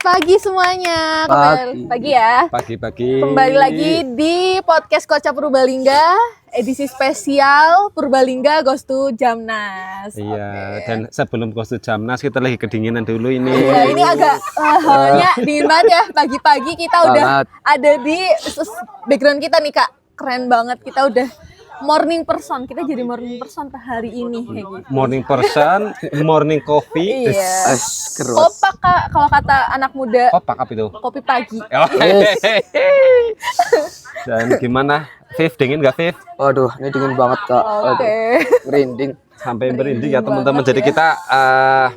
pagi semuanya. Pagi ya. Pagi-pagi. Kembali lagi di podcast Kocak Purbalingga, edisi spesial Purbalingga Goes to Jamnas. Iya, dan sebelum Goes to Jamnas kita lagi kedinginan dulu ini. Ya, ini agak dingin banget ya. Pagi-pagi kita udah ada di background kita nih Kak. Keren banget, kita udah morning person. Kita jadi morning person hari ini kayak gitu. Morning person, morning coffee. Iya. Kopak Kak, kalau kata anak muda. Kopak apa itu? Kopi pagi. Dan gimana? Viv, dingin nggak Viv? Waduh, ini dingin banget Kak. Oke. Merinding. Sampai merinding ya teman-teman. Jadi kita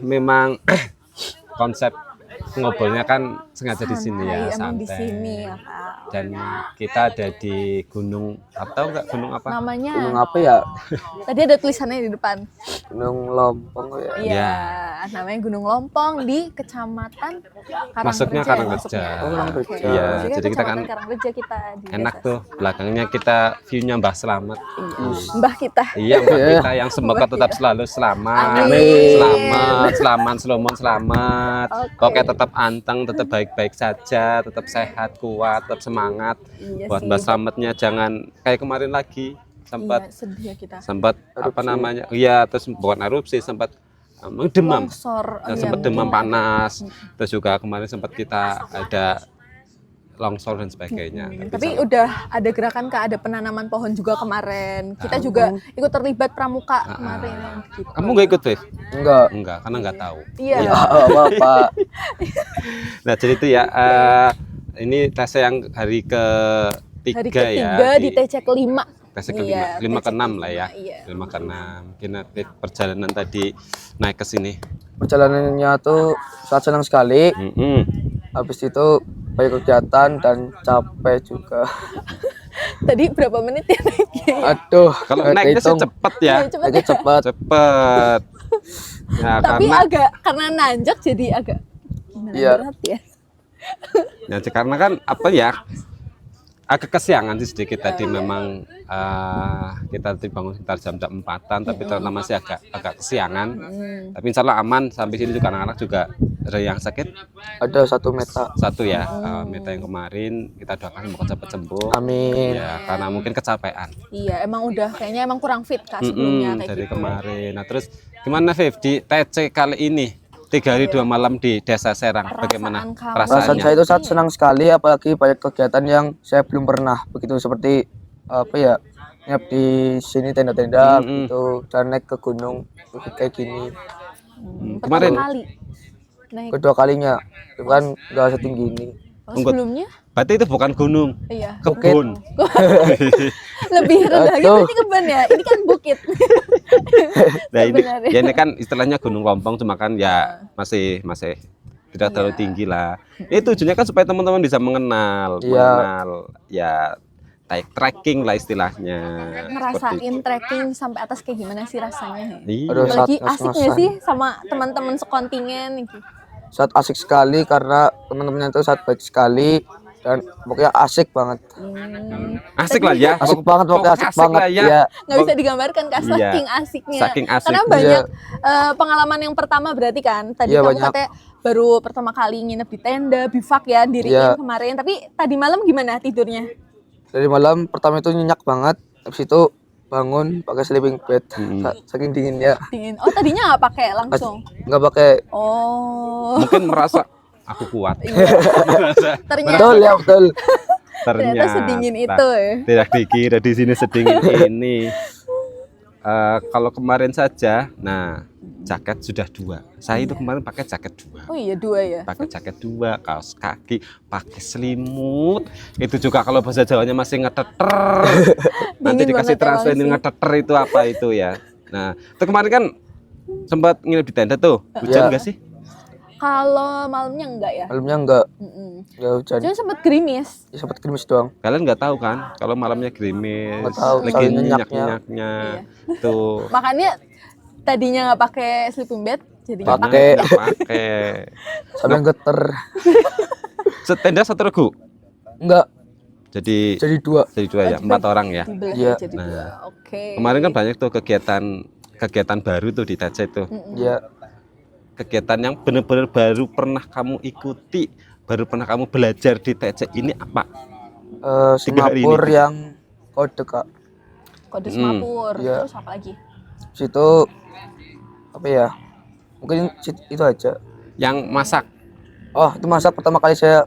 memang konsep ngobrolnya kan sengaja di sini ya, Emang di santai. sini ya Kak. Dan kita ada di gunung, atau enggak gunung apa? Namanya Gunung apa ya? tadi ada tulisannya di depan. Gunung Lompong ya. Iya, namanya Gunung Lompong di Kecamatan Karangreja. Masuknya Karangreja. Masuknya. Oh, Karangreja. Oke. Iya, Maksudnya jadi kita kan Kecamatan Karangreja kita di enak desa. tuh, belakangnya kita view-nya Mbah Selamat. Mbah kita. Iya, Mbak kita yang semoga tetap selalu selamat. Amin. Selamat. Oke. Pokoknya tetap anteng, tetap baik-baik saja, tetap sehat, kuat, tetap semangat. Iya Buat sih. Mbak Selamatnya jangan kayak kemarin lagi sempat Iya, sedih ya kita. apa namanya? Iya, terus bukan erupsi, sempat demam. Longsor. Dan Iya, sempat demam mungkin. panas. Terus juga kemarin sempat kita ada longsor dan sebagainya. Tapi udah ada gerakan Kak, ada penanaman pohon juga kemarin. Kita juga ikut terlibat pramuka kemarin. Gitu. Kamu nggak ikut, Viv? Enggak. Enggak, karena nggak tahu. Iya. Ya, apa-apa. Nah, jadi itu ya, ini tes yang hari ketiga Hari ya. ketiga di TC kelima. Tes Iya, kelima, 5 ke TC 6 lah ya. Iya. 5 ke 6. Mungkin nanti perjalanan tadi naik ke sini. Perjalanannya tuh sangat senang sekali. Habis itu banyak kegiatan dan capek juga. Tadi berapa menit ya naiknya? Aduh, Kalau nggak naiknya sih kehitung. cepet ya. Iya, cepet Naiknya ya. cepat. Cepet. Ya, Tapi karena nanjak jadi agak gimana, Iya. berat ya. karena kan apa ya? Agak kesiangan sih sedikit tadi memang kita tadi bangun sekitar jam 4-an tapi ternyata masih agak kesiangan. Tapi insya Allah aman, sampai sini juga anak-anak juga ada yang sakit Ada satu meta. satu ya, Meta yang kemarin kita doakan semoga cepat sembuh. Amin. Ya, karena mungkin kecapean. Iya, kayaknya emang kurang fit Kak sebelumnya kayak Dari gitu. kemarin. Nah, terus gimana Viv di TC kali ini? 3 hari 2 malam di Desa Serang. Bagaimana Perasaan kamu? Perasaan perasaannya? saya itu sangat senang sekali, apalagi banyak kegiatan yang saya belum pernah. Begitu seperti apa ya? Nyiap di sini tenda-tenda gitu, dan naik ke gunung bukit kayak gini. Kemarin? Pertama kali naik. Kedua kalinya, itu kan nggak setinggi ini. Oh, sebelumnya? Berarti itu bukan gunung, Iya. kebun. Lebih rendah lagi Aduh. berarti kebun ya. Ini kan bukit. Nah, ini Sebenarnya. ya ini kan istilahnya Gunung Lompong, cuma kan ya masih tidak terlalu tinggi lah. Itu tujuannya kan supaya teman-teman bisa mengenal ya trekking lah istilahnya. Seperti Ngerasain trekking sampai atas kayak gimana sih rasanya? Iya. Aduh, Lagi saat asik nggak sih sama teman-teman sekontingen gitu? Saat asik sekali karena teman-temannya itu saat baik sekali dan pokoknya asik banget. Asik lah ya. Asik banget, pokoknya asik banget. lah ya. Ya. Nggak bisa digambarkan Kak, Iya. saking asiknya. Saking asik. Karena banyak pengalaman yang pertama berarti kan. Tadi Iya, kamu banyak. katanya baru pertama kali nginep di tenda, bivak ya, diriin Iya. kemarin. Tapi tadi malam gimana tidurnya? Dari malam pertama itu nyenyak banget, habis itu bangun pakai sleeping bag. Saking dinginnya. Dingin. Oh tadinya nggak pakai langsung? Nggak pakai. Oh. Mungkin merasa aku kuat. Ternyata Betul ya, betul. ternyata sedingin itu ya. Tidak dikira di sini sedingin ini. Kalau kemarin saja, nah jaket sudah 2. Saya itu kemarin pakai jaket 2. Oh iya 2 ya. Pakai jaket 2, kaos kaki, pakai selimut. Itu juga kalau bahasa Jawanya masih ngeteter. Nanti Dingin dikasih banget translate emang sih. ngeteter itu apa itu ya. Nah, itu kemarin kan sempat nginep di tenda tuh. Hujan Iya. enggak sih? Kalau malamnya enggak ya? Malamnya enggak hujan. Cuma sempat gerimis. Ya, sempat gerimis doang. Kalian nggak tahu kan kalau malamnya gerimis, Nggak tahu, lagi soalnya nyenyak-nyenyaknya. Iya. Tuh. Makanya tadinya nggak pakai sleeping bed, jadi nggak Pakai. Pakai. Sampai geter. Tenda 1 regu. Enggak, Jadi jadi 2. jadi 2 ya, 4 orang ya. dibelah Iya. jadi 2. Oke. Kemarin kan banyak tuh kegiatan baru tuh di TC tuh. Ya, kegiatan yang benar-benar baru pernah kamu ikuti, baru pernah kamu belajar di TC ini apa? 3 hari ini. Semapur yang kode Kak. Kode semapur. Iya. Terus apa lagi? Situ apa ya? Mungkin itu aja. Yang masak. Oh, itu masak pertama kali saya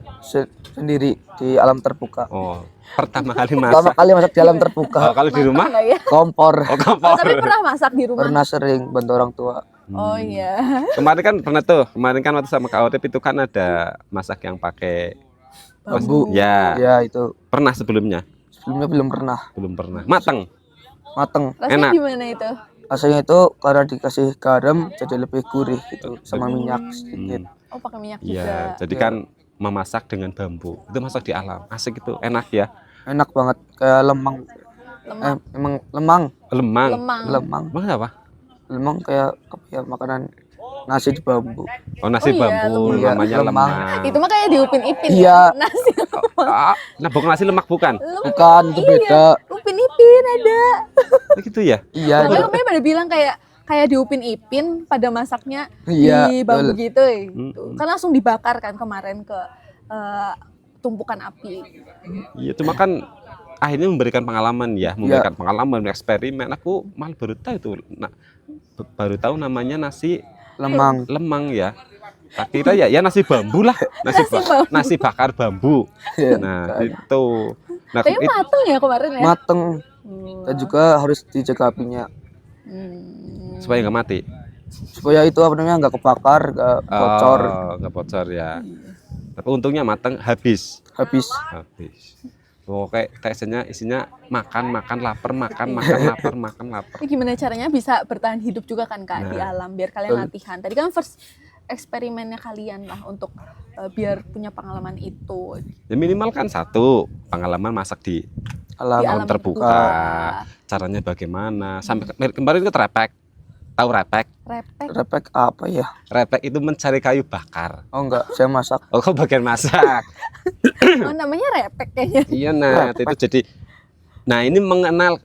sendiri di alam terbuka. Oh, pertama kali Pertama masak. kali masak di alam terbuka. Kalau di rumah? Enggak ya? Kompor. Oh, Oh, kompor. tapi pernah masak di rumah? Pernah sering bantu orang tua. Oh iya. Kemarin kan pernah tuh. Kemarin kan waktu sama Kak Otip itu kan ada masak yang pakai Bambu. Ya, Ya, itu pernah sebelumnya? sebelumnya belum pernah. Belum pernah. Mateng. Mateng. Rasanya Enak. gimana itu? Rasanya itu karena dikasih garam jadi lebih gurih gitu sama minyak sedikit. Oh, pakai minyak Iya, juga. jadi kan memasak dengan bambu. Itu masak di alam. Asik itu, enak ya. Enak banget kayak lemang. Lemang. Emang lemang, Lemang. Lemang. Lemang apa? lemang kayak apa ya, makanan nasi di bambu. Oh, nasi Oh iya, bambu lemang. namanya Iya, lemang. lemang. Itu mah kayak diupin-ipin Iya. ya. Nasi Nah, bukan nasi lemak bukan? Bukan, itu beda. upin-ipin ada. Begitu ya? Iya, Makanya kemarin pada bilang kayak diupin-ipin pada masaknya Iya, di bambu betul. gitu. Kan langsung dibakar kan kemarin ke tumpukan api. Iya, cuma kan akhirnya memberikan pengalaman ya, memberikan pengalaman, eksperimen. Aku malah baru tahu itu. Nah, baru tahu namanya nasi lemang. lemang ya. Tak kira ya nasi bambu lah, nasi bakar bambu. Iya. Nah, itu. Nah, Tapi mateng ya kemarin ya. Mateng. Dan juga harus dijaga apinya supaya nggak mati. supaya itu apa namanya nggak kebakar, nggak bocor. Oh, nggak bocor ya. Tapi untungnya mateng habis. Habis. Oh, kayak teksnya isinya makan lapar, makan lapar. Ini gimana caranya bisa bertahan hidup juga kan Kak di alam biar kalian latihan. Tadi kan first eksperimennya kalian lah untuk biar punya pengalaman itu Ya minimal kan satu pengalaman masak di Alam. di alam terbuka. Caranya bagaimana? Sampai kemarin itu repek. Tahu repek? Repek. Repek apa ya? Repek itu mencari kayu bakar. Oh enggak, saya masak. Oh, kau bagian masak. Oh, namanya repek kayaknya. Iya, nah, itu jadi ini mengenal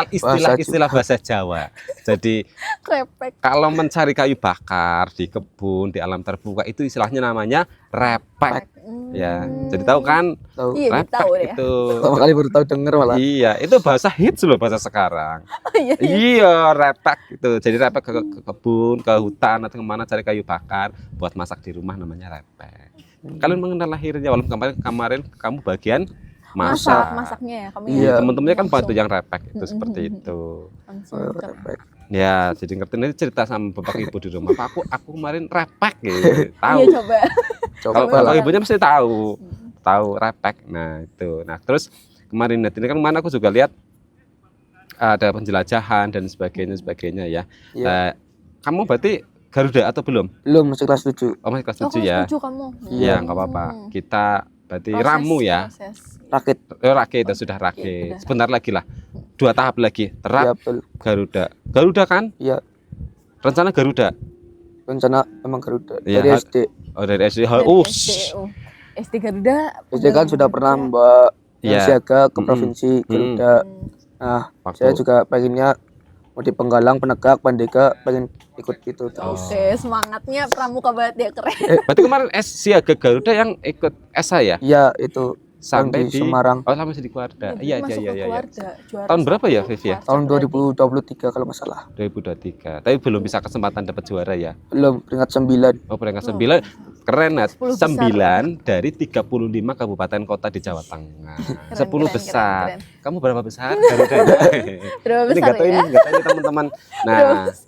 istilah-istilah bahasa Jawa. Jadi Repek. kalau mencari kayu bakar di kebun, di alam terbuka itu istilahnya namanya repek. Ya, jadi tahu kan? Tahu. Iya, Repek tahu ya. itu. Pertama kali baru tahu denger malah. Iya, itu bahasa hits loh bahasa sekarang. Oh, iya. Iya, repek gitu. Jadi repek ke kebun, ke hutan atau kemana cari kayu bakar buat masak di rumah namanya repek. Kalian mengenal lahirnya walaupun kemarin kamu bagian masak. Masaknya ya kamu. Iya. Teman-temannya kan bantu langsung- yang repek itu seperti itu. langsung ke- Repek. Ya, jadi ngerti nanti cerita sama bapak ibu di rumah. Pak, aku kemarin repek gitu. Tahu. Iya coba. Kalau Coba lah. bapak ibunya mesti tahu repek. Nah, itu. Nah, terus kemarin aku juga lihat ada penjelajahan dan sebagainya ya. Iya. Kamu berarti Garuda atau belum? Belum, masih kelas 7. Oh, masih kelas Oh, 7 ya. setuju kamu. Iya, nggak apa-apa. Kita berarti ramu ya. Proses. Rakit. Rakit, sudah rakit. Sebentar lagi lah. 2 tahap lagi. Iya, Terap betul. Garuda kan? Iya, Rencana Garuda. rencana emang Garuda Iya, dari SD. Oh, dari SD. Dari Oh, SD. Oh. SD Garuda. SD kan sudah pernah Mbak Iya. siaga ke provinsi Garuda. Nah, Waktu- saya juga pengennya mau di Penggalang, Penegak, Pandega, pengen ikut itu terus. Oke, semangatnya pramuka banget ya, keren. berarti kemarin siaga Garuda yang ikut SA ya? Iya, itu Sampai di di Semarang. Oh, sampai di Keluarga. Iya. Masuk ke keluarga, juara Tahun berapa ya, satu. Vivi ya? Tahun 2023 kalau nggak salah. 2023. Tapi belum bisa kesempatan dapat juara ya. Belum, peringkat 9. Oh, peringkat 9. Keren, Nat. 10 besar. 9 dari 35 kabupaten kota di Jawa Tengah. 10 keren, besar. keren. Kamu berapa besar? Garuda. Berapa Ini besar nggak tahu ya? ini, nggak tahu ini teman-teman. Nah,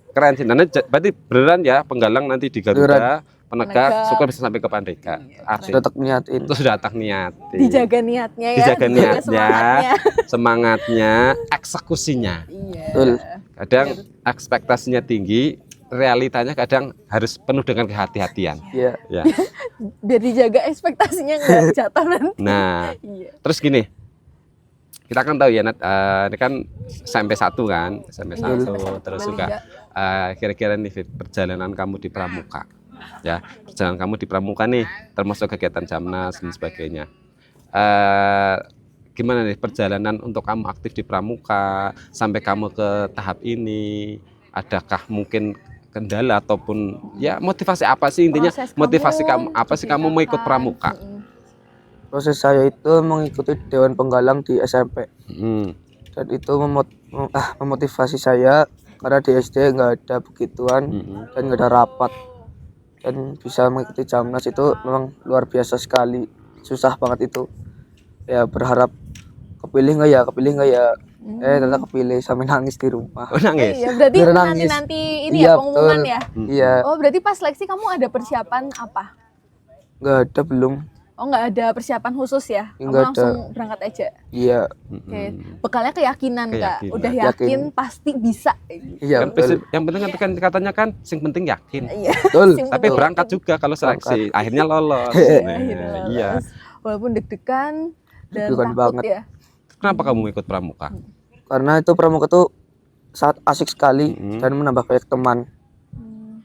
keren sih. Nah, berarti beneran ya Penggalang nanti di Garuda, Penegak, syukur bisa sampai ke Pandega. Sudah tak niatin. Itu sudah tak niat. Dijaga niatnya ya. Dijaga niatnya, semangatnya. semangatnya, eksekusinya. Iya. Betul. Kadang ekspektasinya tinggi, realitanya kadang harus penuh dengan kehati-hatian. Iya. Ya. Biar dijaga ekspektasinya nggak jatuh nanti. Nah, Iya. terus gini, kita kan tahu ya, Nat, ini kan SMP 1 kan, SMP 1, terus juga kira-kira nih Fit, perjalanan kamu di Pramuka, ya, perjalanan kamu di Pramuka nih, termasuk kegiatan Jamnas dan sebagainya. Gimana nih perjalanan untuk kamu aktif di Pramuka sampai kamu ke tahap ini? Adakah mungkin kendala ataupun ya motivasi apa sih intinya, Proses motivasi kamu apa sih jadi kamu mau ikut apa? pramuka? Proses saya itu mengikuti Dewan Penggalang di SMP. Mm. Dan itu memotivasi saya karena di SD nggak ada begituan dan nggak ada rapat. Dan bisa mengikuti Jamnas itu memang luar biasa sekali. Susah banget itu. Ya berharap kepilih nggak ya. Ternyata kepilih sampai nangis di rumah. Oh, nangis. Iya, berarti Biar nangis. nanti ini Iya, ya pengumuman betul. ya. Iya, Oh, berarti pas seleksi kamu ada persiapan apa? nggak ada belum. Oh, nggak ada persiapan khusus ya? Kamu Nggak ada. langsung berangkat aja. Iya, Oke. Bekalnya keyakinan, Kak. Keyakinan. Udah yakin Yakin. pasti bisa. iya Kan betul. yang penting kan katanya kan sing penting yakin. Iya. Betul. Sing Tapi penting berangkat yakin. juga kalau seleksi, akhirnya lolos. Akhirnya Nah, lolos. iya. Walaupun deg-degan dan Deg-degan takut banget. ya. Kenapa kamu ikut pramuka? Karena itu pramuka tuh sangat asik sekali dan menambah banyak teman.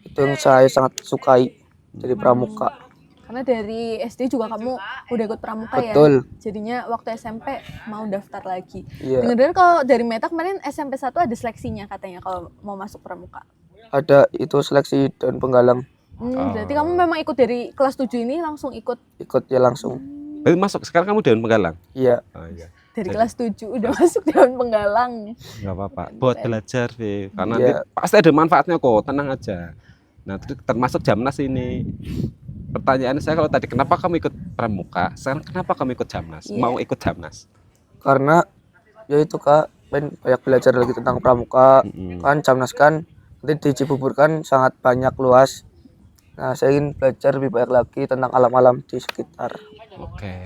Itu yang saya sangat sukai dari pramuka. Karena dari SD juga kamu udah ikut pramuka ya. Betul. Jadinya waktu SMP mau daftar lagi. Iya. Dengar-dengar kalau dari Meta kemarin SMP 1 ada seleksinya katanya kalau mau masuk pramuka. Ada itu seleksi dan penggalang, Berarti kamu memang ikut dari kelas 7 ini langsung ikut ikut ya langsung. Berarti masuk sekarang kamu Dewan Penggalang? Iya, Oh iya. dari kelas 7 udah masuk Dewan Penggalang. Nggak apa-apa. Buat belajar, Viv. Karena Iya. nanti pasti ada manfaatnya kok, tenang aja. Nah, termasuk Jamnas ini. Pertanyaan saya kalau tadi kenapa kamu ikut pramuka? Sekarang kenapa kamu ikut Jamnas? Iya. Mau ikut Jamnas? karena ya itu Kak, pengen banyak belajar lagi tentang pramuka. Kan Jamnas kan nanti di Cibubur kan sangat banyak luas. Nah, saya ingin belajar lebih banyak lagi tentang alam-alam di sekitar. Oke.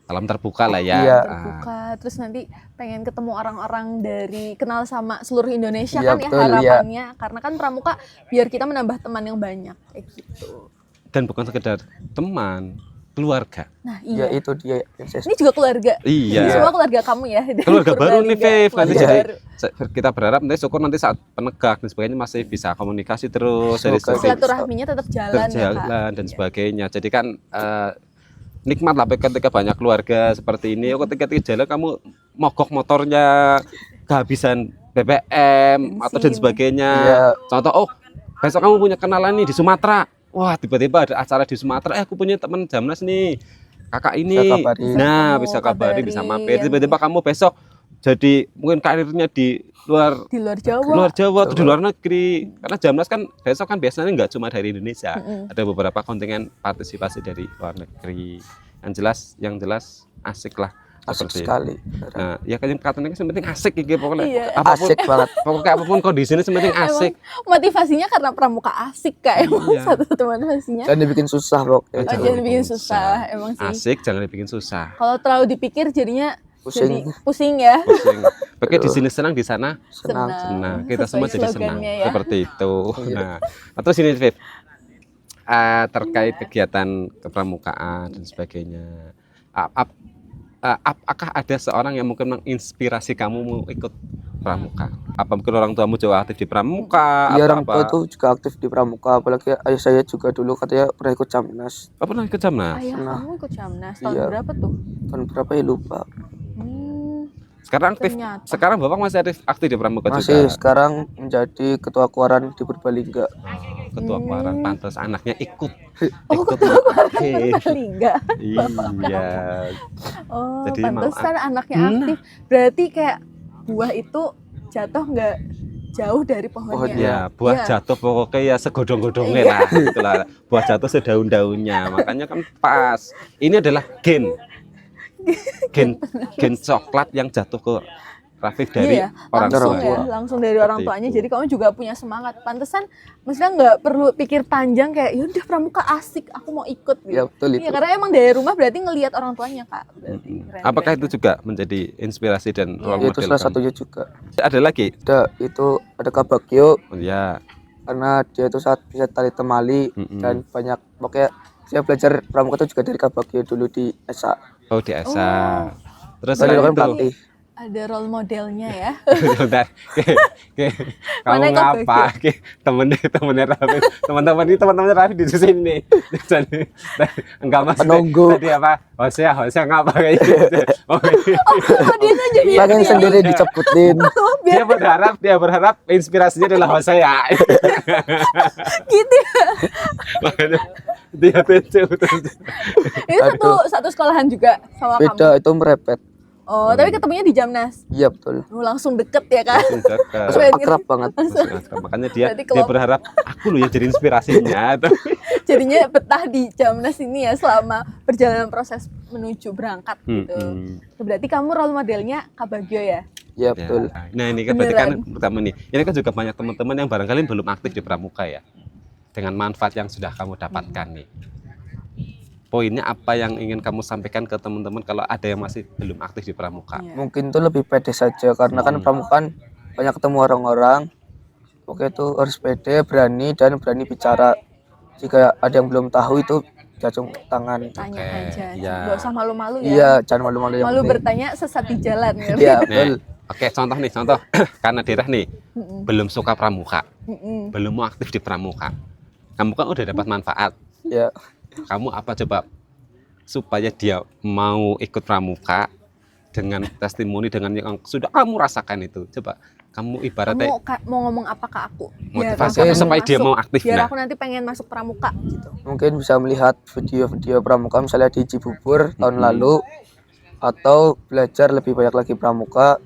Alam terbuka lah ya. Iya. Terbuka, terus nanti pengen ketemu orang-orang dari kenal sama seluruh Indonesia Iya, kan ya betul, harapannya. Karena kan pramuka biar kita menambah teman yang banyak kayak gitu. Dan bukan sekedar teman, keluarga. Nah, Ya iya. itu dia yang saya Ini juga keluarga. Iya. Ini semua keluarga kamu ya. dari Keluarga baru nih, Purbalingga. Viv. Nanti Keluarga jadi baru. kita berharap nanti syukur nanti saat penegak dan sebagainya masih bisa komunikasi terus dari Semoga. sisi Silaturahminya tetap jalan ya, Kak. berjalan dan sebagainya. Jadi kan nikmat lah ketika banyak keluarga seperti ini. Ketika jalan kamu mogok motornya kehabisan BBM atau dan Bensin. sebagainya. Iya. Contoh, oh besok kamu punya kenalan nih di Sumatera. Wah tiba-tiba ada acara di Sumatera. Aku punya teman Jamnas nih. Kakak ini. Bisa kabarin. Nah Kamu bisa kabarin, bisa kabarin. mampir. Tiba-tiba kamu besok jadi mungkin karirnya di luar Di luar Jawa. atau di luar negeri, karena Jamnas kan besok kan biasanya nggak cuma dari Indonesia, ada beberapa kontingen partisipasi dari luar negeri. Yang jelas asik lah asik seperti itu. sekali. Nah ya kan katanya yang penting asik gitu pokoknya. Iya. Apapun, Asik banget. pokoknya apapun kondisinya yang penting asik. Emang motivasinya karena pramuka asik Kak. Emang Iya. satu-satu motivasinya. Dan dibikin susah pokoknya. Oh, jangan bikin susah, emang sih. Asik jangan dibikin susah. Kalau terlalu dipikir jadinya Pusing. jadi pusing ya. Pusing. Pakai di sini senang, di sana Senang. senang. Kita Sesuai semua jadi senang. slogannya ya. Seperti itu. Nah, terus ini Viv, terkait kegiatan kepramukaan dan sebagainya. Apakah ada seorang yang mungkin menginspirasi kamu mau ikut pramuka? Apa mungkin orang tuamu jauh aktif di pramuka? Iya, atau orang tua apa? tuh juga aktif di pramuka, apalagi ayah saya juga dulu katanya pernah ikut Jamnas. Oh, pernah ikut Jamnas? Ayah Pernah. kamu ikut Jamnas tahun Iya. berapa tuh? Tahun berapa ya lupa. Sekarang aktif. Ternyata. Sekarang Bapak masih aktif di pramuka Masih juga. sekarang menjadi ketua kuaran di Purbalingga. Ketua kuaran, pantas anaknya ikut. Oh, Ikut ketua main. Purbalingga. Iya. Oh, Jadi mau pantesan anaknya aktif. Berarti kayak buah itu jatuh nggak jauh dari pohonnya. Ya, buah Iya. jatuh pokoknya ya segodong-godongnya lah, itulah. Buah jatuh sedaun-daunnya, makanya kan pas. Ini adalah gen coklat yang jatuh ke Rafif dari Iya ya, orang langsung tua. ya, langsung dari orang Seperti tuanya. itu. Jadi kamu juga punya semangat. Pantesan, maksudnya nggak perlu pikir panjang kayak, yaudah pramuka asik, aku mau ikut. Gitu. Ya betul itu. Iya, karena emang dari rumah berarti ngelihat orang tuanya Kak. Berarti keren, Apakah keren. itu juga menjadi inspirasi dan role Ya, itu model salah kamu? satunya juga. Ada lagi? Ada Kak Bagio, Oh, ya. karena dia itu saat bisa tali temali dan banyak pokoknya saya belajar pramuka itu juga dari Kak Bagio dulu di SA. Oh, di ESA. Terus Beliau selain kan itu, pelatih. ada role modelnya ya. Bentar. Kamu Mana Kak ngapa? Temennya Raffi. Teman-teman Raffi di sini nih. Jadi, enggak mas. Penunggu. Tadi apa? Hosea ngapa kayak gitu? Oh, Oh, dia tuh jadi Pengen sendiri diceputin. biar dia berharap inspirasinya adalah Hosea. gitu ya. Makanya dia tuh. Itu satu sekolahan juga sama kamu. Beda, itu merepet. Oh, tapi ketemunya di Jamnas. Iya betul. Langsung deket ya kan? Dekat. Akrab banget. Makanya dia Berarti kalau- berharap aku loh yang jadi inspirasinya. Jadinya betah di Jamnas ini ya selama perjalanan proses menuju berangkat gitu. Berarti kamu role modelnya Kak Bagio ya? Iya betul. Nah ini kan berarti kan Beneran. pertama nih, ini kan juga banyak teman-teman yang barangkali belum aktif di Pramuka ya, dengan manfaat yang sudah kamu dapatkan nih. Poinnya apa yang ingin kamu sampaikan ke teman-teman kalau ada yang masih belum aktif di Pramuka? Iya. Mungkin tuh lebih pede saja karena kan pramuka kan banyak ketemu orang-orang. Oke itu harus pede, berani dan berani bicara. Jika ada yang belum tahu itu jatuh tangan. Tanya Oke, aja, iya. nggak usah malu-malu ya. Iya, jangan malu-malu yang Malu penting. bertanya sesat di jalan ya. Iya betul. Oke, contoh karena Dirah nih belum suka Pramuka, Mm-mm. belum mau aktif di Pramuka. Kamu kan udah dapat manfaat. Ya, Kamu apa coba supaya dia mau ikut Pramuka dengan testimoni dengan yang sudah kamu rasakan itu? Coba kamu ibaratnya Mau ngomong apa ke aku? Biar motivasi aku aku supaya dia masuk. mau aktif. Biar Nah, aku nanti pengen masuk pramuka gitu. mungkin bisa melihat video-video pramuka misalnya di Cibubur tahun lalu atau belajar lebih banyak lagi pramuka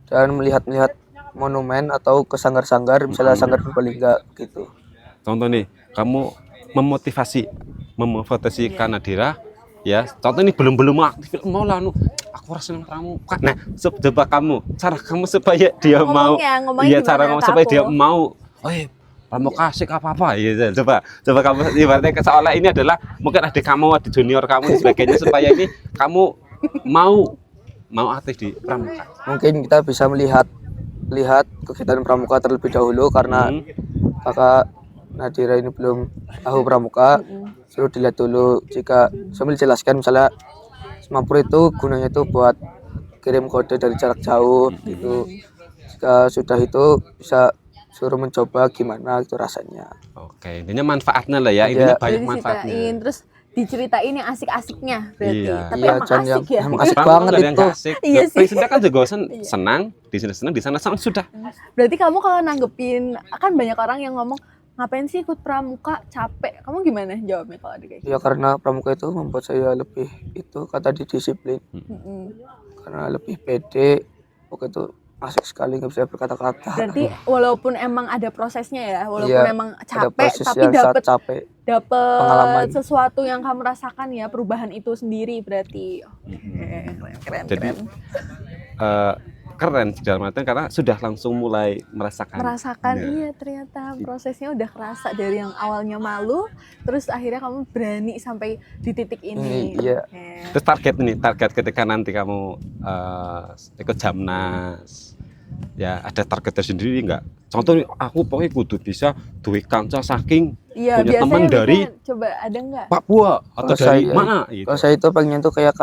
dan melihat-lihat monumen atau ke sanggar-sanggar misalnya sanggar Purbalingga gitu. contoh nih, kamu memotivasi Kanadira ya. Contoh ini belum mau aktif, mau lah aku rasa senang Pramuka. Nah, coba cara kamu supaya dia mau. Ngomongnya Iya, cara gimana kamu ke supaya aku? dia mau. Oh, Pramuka asik apa ya. Coba kamu ibaratnya seolah ini adalah mungkin adik kamu, adik junior kamu dan sebagainya supaya ini kamu mau aktif di Pramuka. Mungkin kita bisa melihat kegiatan pramuka terlebih dahulu karena kakak Nadira ini belum tahu pramuka. Suruh dilihat dulu jika sambil jelaskan misalnya Semapur itu gunanya itu buat kirim kode dari jarak jauh gitu. Jika sudah itu bisa suruh mencoba gimana itu rasanya. Oke, intinya manfaatnya lah ya. Iya. Intinya Jadi banyak manfaatnya. diceritain terus diceritain yang asik-asiknya berarti. Iya. Tapi Iya, emang Chan, asik ya. emang asik Pramuka banget nggak ada yang itu. nggak asik. Iya sih. Prinsipnya kan juga senang, di sini senang, di sana sudah. Berarti kamu kalau nanggepin kan banyak orang yang ngomong ngapain sih ikut pramuka capek. Kamu gimana jawabnya kalau ada kayak gitu? Ya karena pramuka itu membuat saya lebih itu kata di disiplin Mm-mm. karena lebih pede. Oke itu asik sekali nggak bisa berkata-kata. Berarti walaupun emang ada prosesnya ya, walaupun Iya, emang ada capek proses tapi yang saat dapet capek. Pengalaman. sesuatu yang kamu rasakan ya, perubahan itu sendiri berarti. Keren. Jadi keren dalam artian karena sudah langsung mulai merasakan. Merasakan Ya. iya ternyata prosesnya udah kerasa dari yang awalnya malu, terus akhirnya kamu berani sampai di titik ini. Iya. Oke. Terus target ketika nanti kamu ikut Jamnas, ya ada target tersendiri nggak? Contoh nih, aku pokoknya kudu bisa duit kanca saking Iya, punya teman biasanya dari coba ada nggak? Papua atau Kalau dari saya- mana gitu. Kalau saya itu pengennya tuh kayak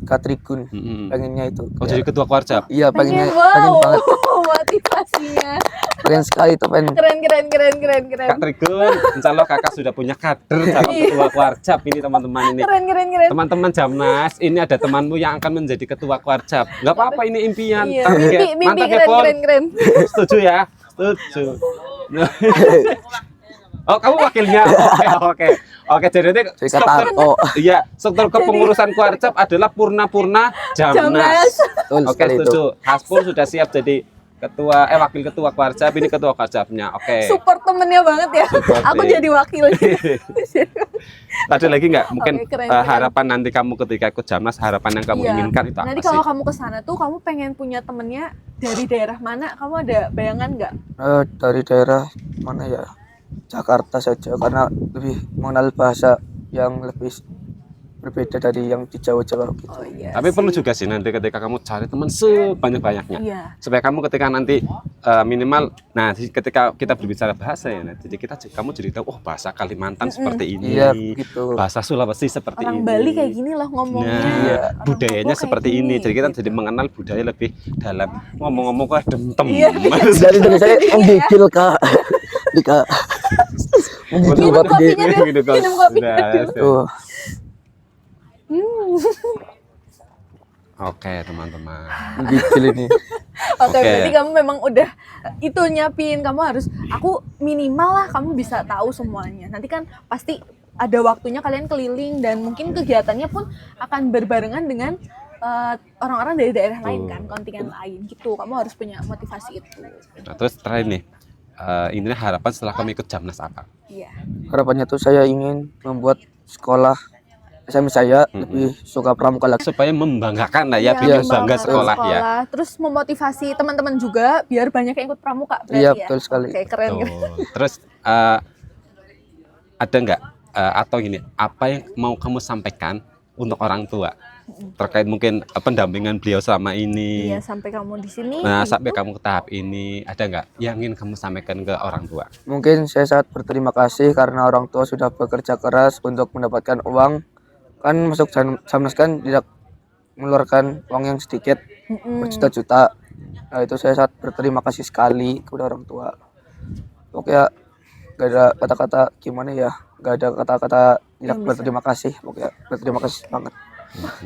Kak Trigun, Mm-mm. pengennya itu. Oh jadi ketua Kwarjab. Iya pengen wow, banget, motivasinya. pengen sekali tuh pengen. Keren. Kak Trigun, insya Allah kakak sudah punya kader calon ketua Kwarjab ini teman-teman ini. Keren. Teman-teman Jamnas, ini ada temanmu yang akan menjadi ketua Kwarjab. Nggak apa-apa ini impian. Iya, Tapi ya, mimpi mantap ya, Pon. keren. Setuju ya? Setuju. Oh, kamu wakilnya. Oke, jadi nanti Jadi kata oh iya, struktur kepengurusan Kwarjab adalah Purna Jamnas. Jamnas. betul Oke, sekali itu. setuju. Haspul sudah siap jadi wakil ketua Kwarjab, ini ketua Kwarjabnya. Oke. Support temennya banget ya. Support, Aku iya. jadi wakilnya. Ada lagi nggak? Mungkin Oke, keren. harapan nanti kamu ketika ikut Jamnas, harapan yang kamu Iya. inginkan itu apa Nanti sih? kalau kamu ke sana tuh kamu pengen punya temennya dari daerah mana? Kamu ada bayangan nggak? Dari daerah mana ya? Jakarta saja karena lebih mengenal bahasa yang lebih berbeda dari yang di Jawa-Jawa gitu. Oh iya. Tapi perlu juga sih nanti ketika kamu cari teman sebanyak-banyaknya. Iya. Supaya kamu ketika nanti minimal, nah ketika kita berbicara bahasa ya, nah, jadi kamu jadi tahu, oh bahasa Kalimantan seperti ini, Iya, gitu. bahasa Sulawesi seperti Orang ini. Bali kayak gini loh ngomongnya. Nah, Orang budayanya Papua kayak seperti ini. gini. Jadi kita jadi mengenal budaya lebih dalam. Ngomong-ngomong kok demtem. Iya. Dari saya menggigil Kak. Di Kak. Menggigil Minum banget kopinya dulu. Gitu, Kak. Minum kopinya Sudah, dulu. sudah. tuh. Oke, teman-teman. Menggigil ini. Oke, Oke. berarti kamu memang udah itu nyiapin, kamu harus, aku minimal lah kamu bisa tahu semuanya. Nanti kan pasti ada waktunya kalian keliling dan mungkin kegiatannya pun akan berbarengan dengan orang-orang dari daerah lain kan, kontingen lain gitu. Kamu harus punya motivasi itu. Nah, terus terakhir nih, ini harapan setelah kamu ikut Jamnas apa? Iya. Harapannya tuh saya ingin membuat sekolah SMP saya lebih suka pramuka lagi. Supaya membanggakan lah ya, Iya, bikin Iya, bangga membanggakan sekolah ya. Terus memotivasi teman-teman juga biar banyak yang ikut pramuka berarti Iya, ya. betul sekali. Oke, keren. Tuh. Terus ada nggak atau gini, apa yang mau kamu sampaikan untuk orang tua terkait mungkin pendampingan beliau selama ini? Iya, sampai kamu di sini. Nah, gitu. sampai kamu ke tahap ini, ada nggak yang ingin kamu sampaikan ke orang tua? Mungkin saya sangat berterima kasih karena orang tua sudah bekerja keras untuk mendapatkan uang. Kan masuk Jamnas kan tidak mengeluarkan uang yang sedikit, berjuta-juta. Nah, itu saya sangat berterima kasih sekali kepada orang tua. Oke ya, gak ada kata-kata gimana ya, gak ada kata-kata tidak berterima kasih. Oke, berterima kasih banget.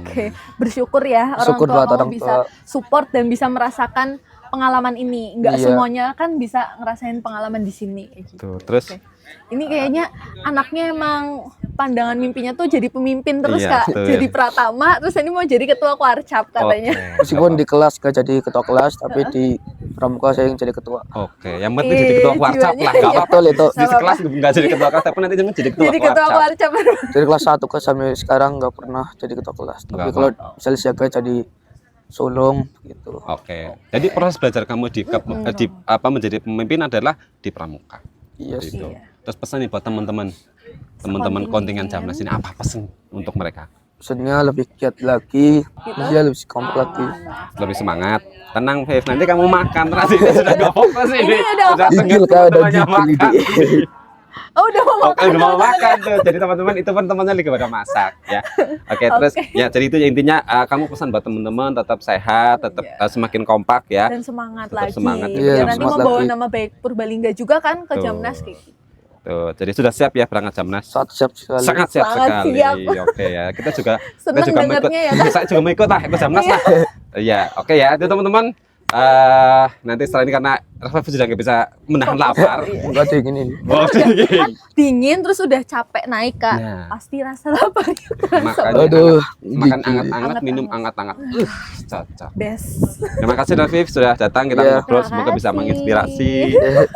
Oke, bersyukur ya orang Syukur tua buat kamu orang bisa tua. support dan bisa merasakan pengalaman ini. Nggak Iya. semuanya kan bisa ngerasain pengalaman di sini. Gitu. Tuh, terus Oke. Ini kayaknya anaknya emang pandangan mimpinya tuh jadi pemimpin terus Iya, Kak. betul. Jadi Pratama, terus ini mau jadi ketua Kwarcap katanya. Oke, Meskipun di kelas gak jadi ketua kelas, tapi di pramuka saya yang jadi ketua. Oke, yang penting jadi ketua warcap jiwanya, lah, nggak iya. apa-apa. Betul itu. Di kelas nggak jadi ketua kelas, tapi nanti jangan jadi ketua Jadi ketua warcap. Kwarcap. Dari kelas 1 ke sampai sekarang nggak pernah jadi ketua kelas. Tapi Nggak kalau apa-apa. misalnya siaga jadi sulung gitu. Oke, jadi proses belajar kamu di menjadi pemimpin adalah di pramuka. Iya sih. Gitu. Terus pesan nih buat teman-teman kontingen Jamnas ini, apa pesan untuk mereka? Maksudnya lebih giat lagi, dia lebih kompak lagi. Lebih semangat, tenang Viv, nanti kamu makan terus ini sudah gak fokus ini. Ini udah Sudah gigil, tengah Kak, udah teman-temannya gigil makan. Oh, udah mau Oke, makan. udah mau makan tuh. Jadi teman-teman itu pun temannya lagi pada masak ya. Oke, terus ya jadi itu ya intinya kamu pesan buat teman-teman tetap sehat, tetap semakin kompak ya. Dan semangat Tetap lagi. semangat. Iya, Biar nanti semangat membawa lagi. nama baik Purbalingga juga kan ke Tuh. Jamnas kayak gitu. Tuh, jadi sudah siap ya berangkat Jamnas? Saat siap sekali. Sangat siap Sangat sekali. siap. Oke ya, kita juga Seneng mau ikut. dengernya ya, Kak. Saya juga mau ikut lah, ikut Jamnas lah. Iya, oke ya, itu teman-teman. Nanti setelah ini karena Rafa sudah nggak bisa menahan lapar. Enggak dingin ini. Oh, dingin. Dingin terus udah capek naik Kak. Nah. Pasti rasa laparnya kerasa. Makanya Aduh, makan gigil. anget-anget, minum anget-anget. Cocok. Best. Terima kasih Rafif sudah datang, kita Iya. ngobrol, Terima semoga bisa kasih. menginspirasi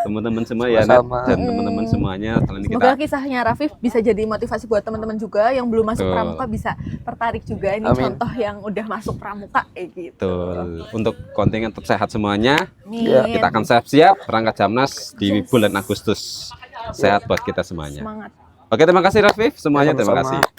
teman-teman semua ya Nat, Sama-sama. dan teman-teman semuanya. Setelah ini Semoga kita kisahnya Rafif bisa jadi motivasi buat teman-teman juga yang belum masuk Betul. pramuka bisa tertarik juga. Ini Amin. contoh yang udah masuk pramuka kayak gitu. betul untuk kontingen tetap sehat semuanya. Amin. Iya, Kita akan siap-siap berangkat Jamnas di bulan Agustus. Sehat buat kita semuanya. Semangat. Oke, terima kasih Rafif semuanya, terima Sama-sama. kasih.